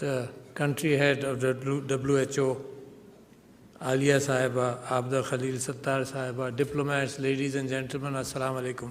the country head of the WHO, Alia Sahiba, Abda Khalil Sattar Sahiba, diplomats, ladies and gentlemen, Assalamu alaikum.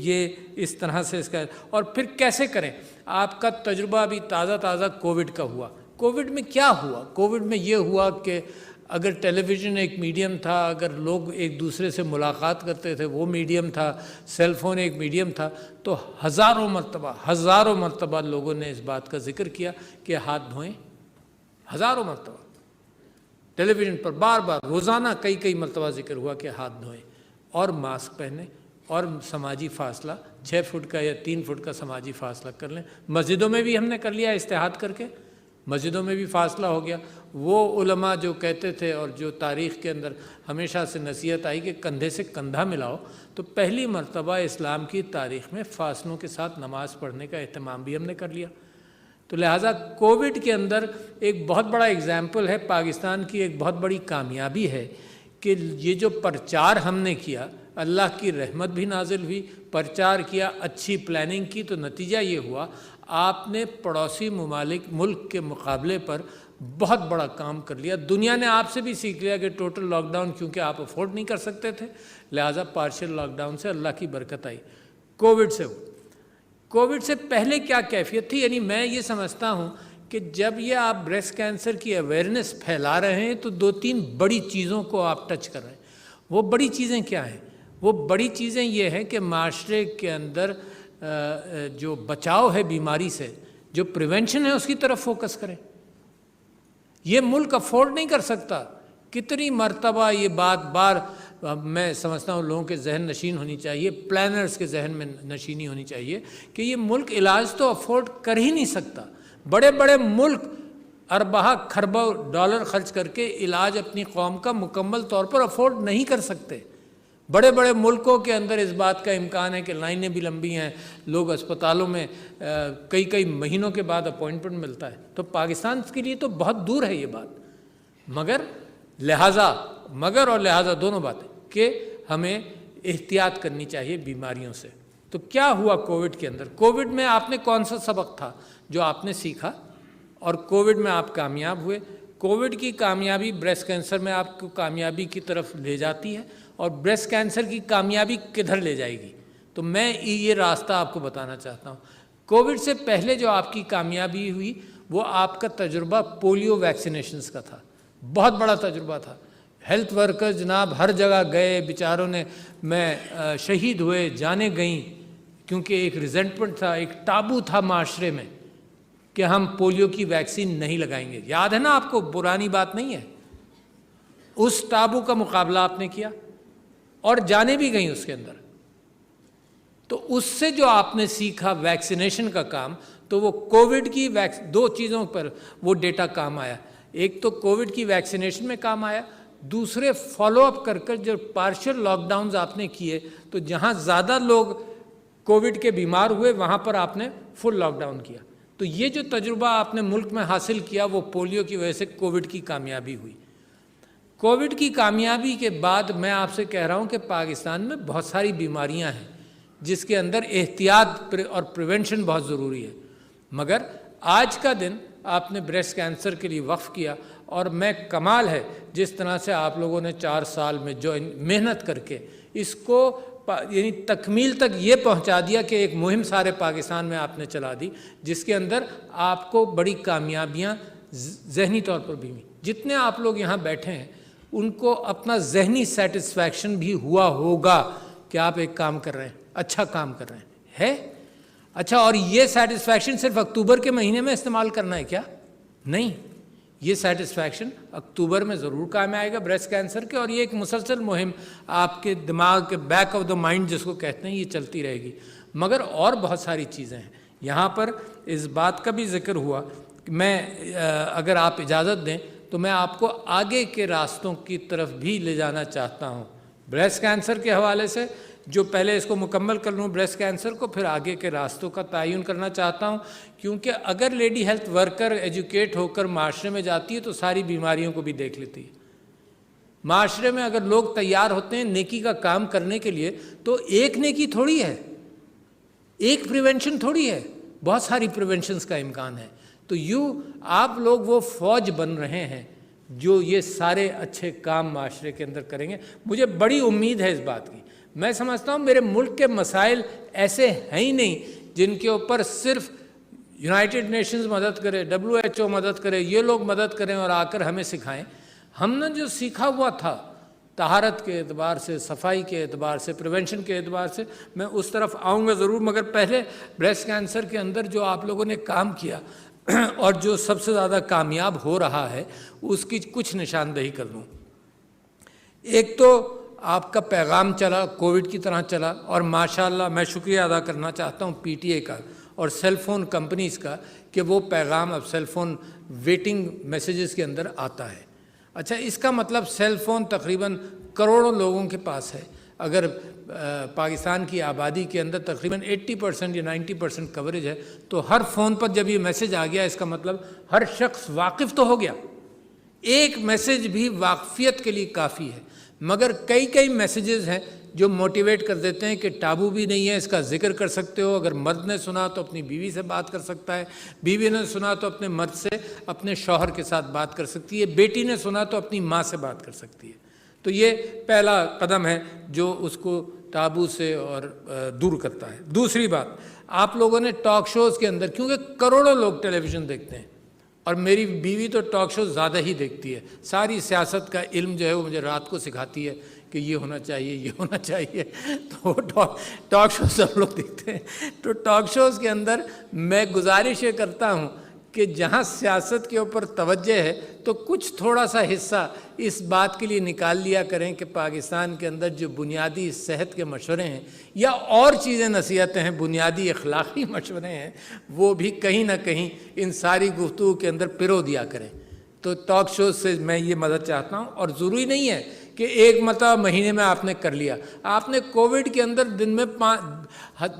یہ اس طرح سے اس کا، اور پھر کیسے کریں. آپ کا تجربہ بھی تازہ کووڈ کا ہوا. کووڈ میں کیا ہوا؟ کووڈ میں یہ ہوا کہ اگر ٹیلی ویژن ایک میڈیم تھا، اگر لوگ ایک دوسرے سے ملاقات کرتے تھے وہ میڈیم تھا، سیل فون ایک میڈیم تھا، تو ہزاروں مرتبہ لوگوں نے اس بات کا ذکر کیا کہ ہاتھ دھوئیں. ہزاروں مرتبہ ٹیلی ویژن پر بار روزانہ کئی مرتبہ ذکر ہوا کہ ہاتھ دھوئیں اور ماسک پہنیں اور سماجی فاصلہ 6 فٹ کا یا 3 فٹ کا سماجی فاصلہ کر لیں. مسجدوں میں بھی ہم نے کر لیا اتحاد کر کے، مسجدوں میں بھی فاصلہ ہو گیا. وہ علماء جو کہتے تھے اور جو تاریخ کے اندر ہمیشہ سے نصیحت آئی کہ کندھے سے کندھا ملاؤ، تو پہلی مرتبہ اسلام کی تاریخ میں فاصلوں کے ساتھ نماز پڑھنے کا اہتمام بھی ہم نے کر لیا. تو لہٰذا کووڈ کے اندر ایک بہت بڑا اگزامپل ہے، پاکستان کی ایک بہت بڑی کامیابی ہے کہ یہ جو پرچار ہم نے کیا، اللہ کی رحمت بھی نازل ہوئی، پرچار کیا، اچھی پلاننگ کی، تو نتیجہ یہ ہوا آپ نے پڑوسی ملک کے مقابلے پر بہت بڑا کام کر لیا. دنیا نے آپ سے بھی سیکھ لیا کہ ٹوٹل لاک ڈاؤن کیونکہ آپ افورڈ نہیں کر سکتے تھے، لہٰذا پارشل لاک ڈاؤن سے اللہ کی برکت آئی. کووڈ سے پہلے کیا کیفیت تھی؟ یعنی میں یہ سمجھتا ہوں کہ جب یہ آپ بریسٹ کینسر کی اویئرنیس پھیلا رہے ہیں تو 2-3 بڑی چیزوں کو آپ ٹچ کر رہے ہیں. وہ بڑی چیزیں کیا ہیں؟ وہ بڑی چیزیں یہ ہیں کہ معاشرے کے اندر جو بچاؤ ہے بیماری سے، جو پریونشن ہے، اس کی طرف فوکس کریں. یہ ملک افورڈ نہیں کر سکتا. کتنی مرتبہ یہ بار میں سمجھتا ہوں لوگوں کے ذہن نشین ہونی چاہیے، پلانرز کے ذہن میں نشینی ہونی چاہیے کہ یہ ملک علاج تو افورڈ کر ہی نہیں سکتا. بڑے ملک ارباں کھربوں ڈالر خرچ کر کے علاج اپنی قوم کا مکمل طور پر افورڈ نہیں کر سکتے. بڑے ملکوں کے اندر اس بات کا امکان ہے کہ لائنیں بھی لمبی ہیں، لوگ اسپتالوں میں کئی مہینوں کے بعد اپوائنٹمنٹ ملتا ہے. تو پاکستان کے لیے تو بہت دور ہے یہ بات. مگر اور لہٰذا دونوں باتیں کہ ہمیں احتیاط کرنی چاہیے بیماریوں سے. تو کیا ہوا کووڈ کے اندر؟ کووڈ میں آپ نے کون سا سبق تھا جو آپ نے سیکھا اور کووڈ میں آپ کامیاب ہوئے؟ کووڈ کی کامیابی بریسٹ کینسر میں آپ کو کامیابی کی طرف لے جاتی ہے، اور بریسٹ کینسر کی کامیابی کدھر لے جائے گی؟ تو میں یہ راستہ آپ کو بتانا چاہتا ہوں. کووڈ سے پہلے جو آپ کی کامیابی ہوئی وہ آپ کا تجربہ پولیو ویکسینیشنز کا تھا. بہت بڑا تجربہ تھا. ہیلتھ ورکر جناب ہر جگہ گئے، بیچاروں نے شہید ہوئے، جانیں گئیں، کیونکہ ایک ریزنٹمنٹ تھا، ایک ٹابو تھا معاشرے میں کہ ہم پولیو کی ویکسین نہیں لگائیں گے. یاد ہے نا آپ کو؟ پرانی بات نہیں ہے. اس ٹابو کا مقابلہ آپ نے کیا اور جانیں بھی گئیں اس کے اندر. تو اس سے جو آپ نے سیکھا ویکسینیشن کا کام، تو وہ کووڈ کی 2 چیزوں پر وہ ڈیٹا کام آیا. ایک تو کووڈ کی ویکسینیشن میں کام آیا، دوسرے فالو اپ کر جو پارشل لاک ڈاؤنز آپ نے کیے، تو جہاں زیادہ لوگ کووڈ کے بیمار ہوئے وہاں پر آپ نے فل لاک ڈاؤن کیا. تو یہ جو تجربہ آپ نے ملک میں حاصل کیا وہ پولیو کی وجہ سے کووڈ کی کامیابی ہوئی. کووڈ کی کامیابی کے بعد میں آپ سے کہہ رہا ہوں کہ پاکستان میں بہت ساری بیماریاں ہیں جس کے اندر احتیاط اور پریونشن بہت ضروری ہے. مگر آج کا دن آپ نے بریسٹ کینسر کے لیے وقف کیا، اور میں کمال ہے جس طرح سے آپ لوگوں نے 4 سال میں جو محنت کر کے اس کو یعنی تکمیل تک یہ پہنچا دیا کہ ایک مہم سارے پاکستان میں آپ نے چلا دی جس کے اندر آپ کو بڑی کامیابیاں ذہنی طور پر بھی ملی. جتنے آپ لوگ یہاں بیٹھے ہیں ان کو اپنا ذہنی سیٹسفیکشن بھی ہوا ہوگا کہ آپ ایک کام کر رہے ہیں، اچھا کام کر رہے ہیں. اچھا، اور یہ سیٹسفیکشن صرف اکتوبر کے مہینے میں استعمال کرنا ہے کیا؟ نہیں، یہ سیٹسفیکشن اکتوبر میں ضرور کام آئے گا بریسٹ کینسر کے، اور یہ ایک مسلسل مہم آپ کے دماغ کے بیک آف دا مائنڈ جس کو کہتے ہیں یہ چلتی رہے گی. مگر اور بہت ساری چیزیں ہیں. یہاں پر اس بات کا بھی ذکر ہوا کہ میں اگر آپ اجازت دیں تو میں آپ کو آگے کے راستوں کی طرف بھی لے جانا چاہتا ہوں بریسٹ کینسر کے حوالے سے. جو پہلے اس کو مکمل کر لوں بریسٹ کینسر کو، پھر آگے کے راستوں کا تعین کرنا چاہتا ہوں، کیونکہ اگر لیڈی ہیلتھ ورکر ایجوکیٹ ہو کر معاشرے میں جاتی ہے تو ساری بیماریوں کو بھی دیکھ لیتی ہے. معاشرے میں اگر لوگ تیار ہوتے ہیں نیکی کا کام کرنے کے لیے تو ایک نیکی تھوڑی ہے، ایک پریونشن تھوڑی ہے، بہت ساری پریونشنز کا امکان ہے. تو آپ لوگ وہ فوج بن رہے ہیں جو یہ سارے اچھے کام معاشرے کے اندر کریں گے. مجھے بڑی امید ہے اس بات کی. میں سمجھتا ہوں میرے ملک کے مسائل ایسے ہیں ہی نہیں جن کے اوپر صرف یونائٹڈ نیشنز مدد کرے, WHO مدد کرے, یہ لوگ مدد کریں اور آ کر ہمیں سکھائیں. ہم نے جو سیکھا ہوا تھا طہارت کے اعتبار سے, صفائی کے اعتبار سے, پریونشن کے اعتبار سے, میں اس طرف آؤں گا ضرور, مگر پہلے بریسٹ کینسر کے اندر جو آپ لوگوں نے کام کیا اور جو سب سے زیادہ کامیاب ہو رہا ہے اس کی کچھ نشاندہی کر دوں. ایک تو آپ کا پیغام چلا, کووڈ کی طرح چلا, اور ماشاءاللہ میں شکریہ ادا کرنا چاہتا ہوں پی ٹی اے کا اور سیل فون کمپنیز کا کہ وہ پیغام اب سیل فون ویٹنگ میسیجز کے اندر آتا ہے. اچھا, اس کا مطلب سیل فون تقریباً کروڑوں لوگوں کے پاس ہے. اگر پاکستان کی آبادی کے اندر تقریباً 80% یا 90% کوریج ہے, تو ہر فون پر جب یہ میسیج آ گیا اس کا مطلب ہر شخص واقف تو ہو گیا. ایک میسیج بھی واقفیت کے لیے کافی ہے, مگر کئی میسیجز ہیں جو موٹیویٹ کر دیتے ہیں کہ ٹابو بھی نہیں ہے, اس کا ذکر کر سکتے ہو. اگر مرد نے سنا تو اپنی بیوی سے بات کر سکتا ہے, بیوی نے سنا تو اپنے مرد سے, اپنے شوہر کے ساتھ بات کر سکتی ہے, بیٹی نے سنا تو اپنی ماں سے بات کر سکتی ہے. تو یہ پہلا قدم ہے جو اس کو ٹابو سے اور دور کرتا ہے. دوسری بات, آپ لوگوں نے ٹاک شوز کے اندر, کیونکہ کروڑوں لوگ ٹیلی ویژن دیکھتے ہیں اور میری بیوی تو ٹاک شوز زیادہ ہی دیکھتی ہے, ساری سیاست کا علم جو ہے وہ مجھے رات کو سکھاتی ہے کہ یہ ہونا چاہیے, یہ ہونا چاہیے. تو ٹاک شوز سب لوگ دیکھتے ہیں. تو ٹاک شوز کے اندر میں گزارش یہ کرتا ہوں کہ جہاں سیاست کے اوپر توجہ ہے تو کچھ تھوڑا سا حصہ اس بات کے لیے نکال لیا کریں کہ پاکستان کے اندر جو بنیادی صحت کے مشورے ہیں یا اور چیزیں نصیحتیں ہیں, بنیادی اخلاقی مشورے ہیں, وہ بھی کہیں نہ کہیں ان ساری گفتگو کے اندر پرو دیا کریں. تو ٹاک شوز سے میں یہ مدد چاہتا ہوں. اور ضروری نہیں ہے کہ ایک مرتبہ مہینے میں آپ نے کر لیا. آپ نے کووڈ کے اندر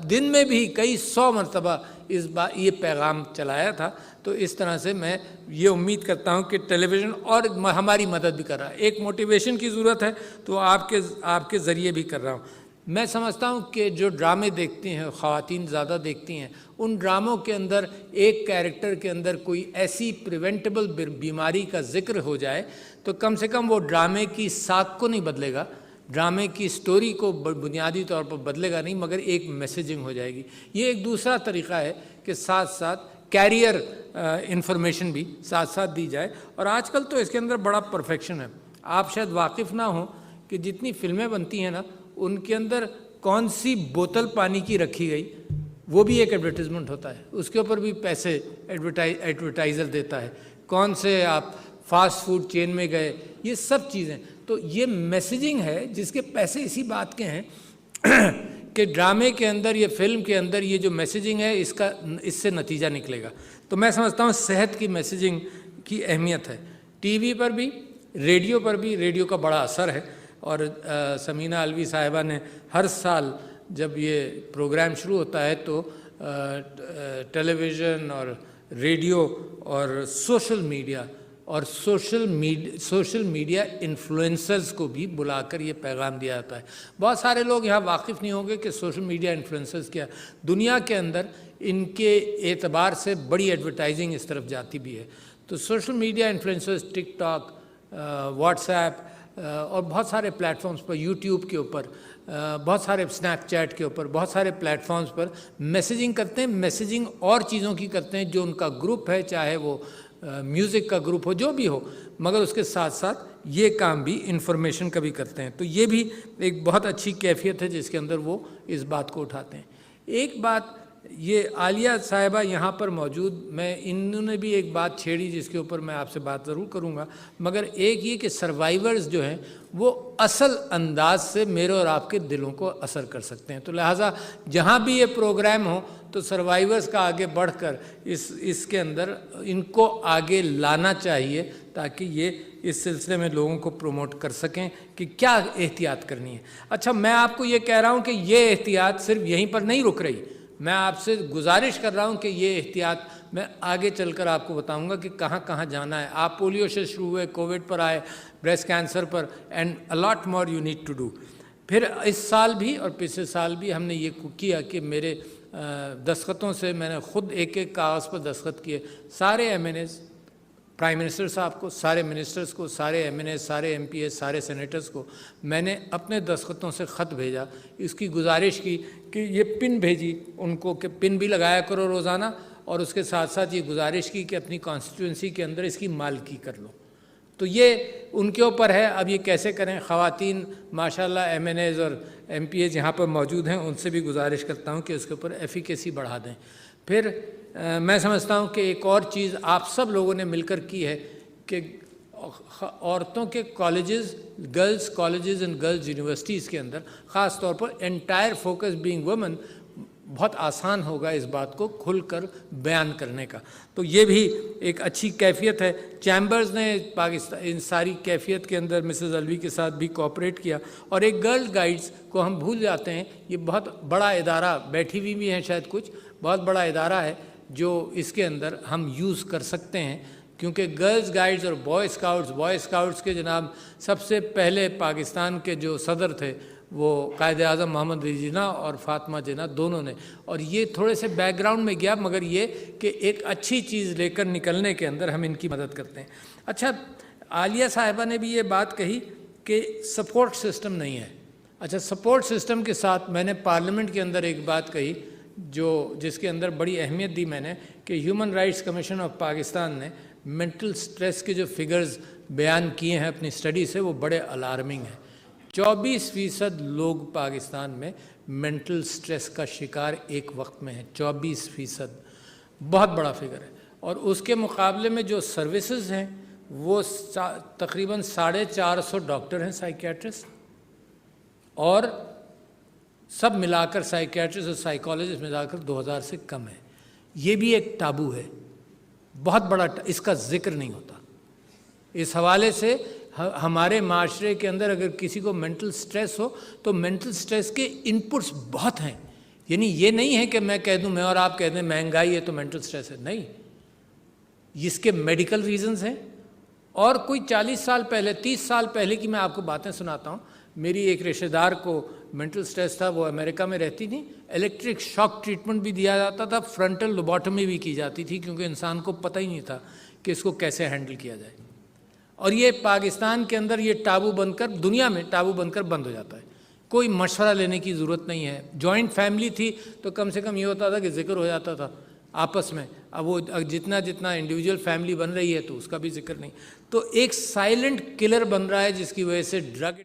دن میں بھی کئی 100 مرتبہ یہ پیغام چلایا تھا. تو اس طرح سے میں یہ امید کرتا ہوں کہ ٹیلی ویژن اور ہماری مدد بھی کر رہا ہے. ایک موٹیویشن کی ضرورت ہے تو آپ کے ذریعے بھی کر رہا ہوں. میں سمجھتا ہوں کہ جو ڈرامے دیکھتی ہیں خواتین زیادہ دیکھتی ہیں, ان ڈراموں کے اندر ایک کیریکٹر کے اندر کوئی ایسی پریونٹیبل بیماری کا ذکر ہو جائے تو کم سے کم وہ ڈرامے کی ساکھ کو نہیں بدلے گا, ڈرامے کی سٹوری کو بنیادی طور پر بدلے گا نہیں, مگر ایک میسیجنگ ہو جائے گی. یہ ایک دوسرا طریقہ ہے کہ ساتھ ساتھ کیریئر انفارمیشن بھی ساتھ ساتھ دی جائے. اور آج کل تو اس کے اندر بڑا پرفیکشن ہے. آپ شاید واقف نہ ہوں کہ جتنی فلمیں بنتی ہیں نا, ان کے اندر کون سی بوتل پانی کی رکھی گئی وہ بھی ایک ایڈورٹیزمنٹ ہوتا ہے, اس کے اوپر بھی پیسے ایڈورٹائزر دیتا ہے. کون سے آپ فاسٹ فوڈ چین میں گئے, یہ سب چیزیں. تو یہ میسیجنگ ہے جس کے پیسے اسی بات کے ہیں کہ ڈرامے کے اندر یا فلم کے اندر یہ جو میسیجنگ ہے اس سے نتیجہ نکلے گا. تو میں سمجھتا ہوں صحت کی میسیجنگ کی اہمیت ہے. ٹی وی پر بھی, ریڈیو پر بھی, ریڈیو کا بڑا اثر ہے. اور سمینہ علوی صاحبہ نے ہر سال جب یہ پروگرام شروع ہوتا ہے تو ٹیلی ویژن اور ریڈیو اور سوشل میڈیا انفلوئنسرز کو بھی بلا کر یہ پیغام دیا جاتا ہے. بہت سارے لوگ یہاں واقف نہیں ہوں گے کہ سوشل میڈیا انفلوئنسرز کیا. دنیا کے اندر ان کے اعتبار سے بڑی ایڈورٹائزنگ اس طرف جاتی بھی ہے. تو سوشل میڈیا انفلوئنسرز ٹک ٹاک, واٹس ایپ اور بہت سارے پلیٹ فارمز پر, یوٹیوب کے اوپر, بہت سارے اسنیپ چیٹ کے اوپر, بہت سارے پلیٹ فارمز پر میسیجنگ کرتے ہیں. میسیجنگ اور چیزوں کی کرتے ہیں جو ان کا گروپ ہے, چاہے وہ میوزک کا گروپ ہو, جو بھی ہو, مگر اس کے ساتھ ساتھ یہ کام بھی انفارمیشن کا بھی کرتے ہیں. تو یہ بھی ایک بہت اچھی کیفیت ہے جس کے اندر وہ اس بات کو اٹھاتے ہیں. ایک بات یہ عالیہ صاحبہ یہاں پر موجود, انہوں نے بھی ایک بات چھیڑی جس کے اوپر میں آپ سے بات ضرور کروں گا, مگر ایک یہ کہ سروائیورز جو ہیں وہ اصل انداز سے میرے اور آپ کے دلوں کو اثر کر سکتے ہیں. تو لہٰذا جہاں بھی یہ پروگرام ہو تو سروائیورز کا آگے بڑھ کر اس کے اندر ان کو آگے لانا چاہیے تاکہ یہ اس سلسلے میں لوگوں کو پروموٹ کر سکیں کہ کیا احتیاط کرنی ہے. اچھا, میں آپ کو یہ کہہ رہا ہوں کہ یہ احتیاط صرف یہیں پر نہیں رک رہی, میں آپ سے گزارش کر رہا ہوں کہ یہ احتیاط میں آگے چل کر آپ کو بتاؤں گا کہ کہاں کہاں جانا ہے. آپ پولیو سے شروع ہوئے, کووڈ پر آئے, breast cancer per, and a lot more you need to do. پھر اس سال بھی اور پچھلے سال بھی ہم نے یہ کیا کہ میرے دستخطوں سے میں نے خود ایک کاغذ پر دستخط کیے. سارے M N As prime minister صاحب کو، سارے منسٹرز کو، سارے ایم این اے، سارے ایم پی اے، سارے سینیٹرز کو میں نے اپنے دستخطوں سے خط بھیجا، اس کی گزارش کی کہ یہ پن بھیجی ان کو کہ پن بھی لگایا کرو روزانہ، اور اس کے ساتھ ساتھ یہ گزارش کی کہ اپنی کانسٹیٹوئنسی کے اندر اس کی مالکی کر لو۔ تو یہ ان کے اوپر ہے، اب یہ کیسے کریں۔ خواتین ماشاءاللہ ایم این ایز اور ایم پی ایز یہاں پر موجود ہیں، ان سے بھی گزارش کرتا ہوں کہ اس کے اوپر ایفیکیسی بڑھا دیں۔ پھر میں سمجھتا ہوں کہ ایک اور چیز آپ سب لوگوں نے مل کر کی ہے کہ عورتوں کے colleges, girls colleges and girls universities کے اندر خاص طور پر انٹائر فوکس بینگ وومن، بہت آسان ہوگا اس بات کو کھل کر بیان کرنے کا۔ تو یہ بھی ایک اچھی کیفیت ہے۔ چیمبرز نے پاکستان ان ساری کیفیت کے اندر مسز الوی کے ساتھ بھی کوآپریٹ کیا، اور ایک گرل گائیڈز کو ہم بھول جاتے ہیں، یہ بہت بڑا ادارہ، بیٹھی ہوئی بھی ہیں شاید کچھ، بہت بڑا ادارہ ہے جو اس کے اندر ہم یوز کر سکتے ہیں، کیونکہ گرلز گائیڈز اور بوائے اسکاؤٹس کے جناب سب سے پہلے پاکستان کے جو صدر تھے وہ قائد اعظم محمد علی جناح اور فاطمہ جناح دونوں نے، اور یہ تھوڑے سے بیک گراؤنڈ میں گیا، مگر یہ کہ ایک اچھی چیز لے کر نکلنے کے اندر ہم ان کی مدد کرتے ہیں۔ اچھا، عالیہ صاحبہ نے بھی یہ بات کہی کہ سپورٹ سسٹم نہیں ہے۔ اچھا، سپورٹ سسٹم کے ساتھ میں نے پارلیمنٹ کے اندر ایک بات کہی جس کے اندر بڑی اہمیت دی میں نے، کہ human rights commission of Pakistan نے مینٹل سٹریس کے جو فگرز بیان کیے ہیں اپنی اسٹڈی سے، وہ بڑے الارمنگ ہیں۔ 24% لوگ پاکستان میں مینٹل سٹریس کا شکار ایک وقت میں ہیں، 24%، بہت بڑا فگر ہے۔ اور اس کے مقابلے میں جو سروسز ہیں وہ تقریباً 450 ڈاکٹر ہیں سائیکیٹرسٹ، اور سب ملا کر سائیکیٹرسٹ اور سائیکالوجسٹ ملا کر 2000 سے کم ہے۔ یہ بھی ایک ٹابو ہے، بہت بڑا، اس کا ذکر نہیں ہوتا۔ اس حوالے سے ہمارے معاشرے کے اندر اگر کسی کو مینٹل سٹریس ہو تو مینٹل سٹریس کے انپٹس بہت ہیں، یعنی یہ نہیں ہے کہ میں کہہ دوں، میں اور آپ کہہ دیں مہنگائی ہے تو مینٹل سٹریس ہے، نہیں، اس کے میڈیکل ریزنز ہیں۔ اور کوئی 40 سال پہلے، 30 سال پہلے کی میں آپ کو باتیں سناتا ہوں۔ میری ایک رشتہ دار کو مینٹل سٹریس تھا، وہ امریکہ میں رہتی تھی، الیکٹرک شاک ٹریٹمنٹ بھی دیا جاتا تھا، فرنٹل لوبوٹمی بھی کی جاتی تھی، کیونکہ انسان کو پتہ ہی نہیں تھا کہ اس کو کیسے ہینڈل کیا جائے۔ اور یہ پاکستان کے اندر یہ ٹابو بن کر، دنیا میں ٹابو بن کر بند ہو جاتا ہے، کوئی مشورہ لینے کی ضرورت نہیں ہے۔ جوائنٹ فیملی تھی تو کم سے کم یہ ہوتا تھا کہ ذکر ہو جاتا تھا آپس میں، اب وہ جتنا انڈیویجول فیملی بن رہی ہے تو اس کا بھی ذکر نہیں۔ تو ایک سائلنٹ کلر بن رہا ہے جس کی وجہ سے ڈرگ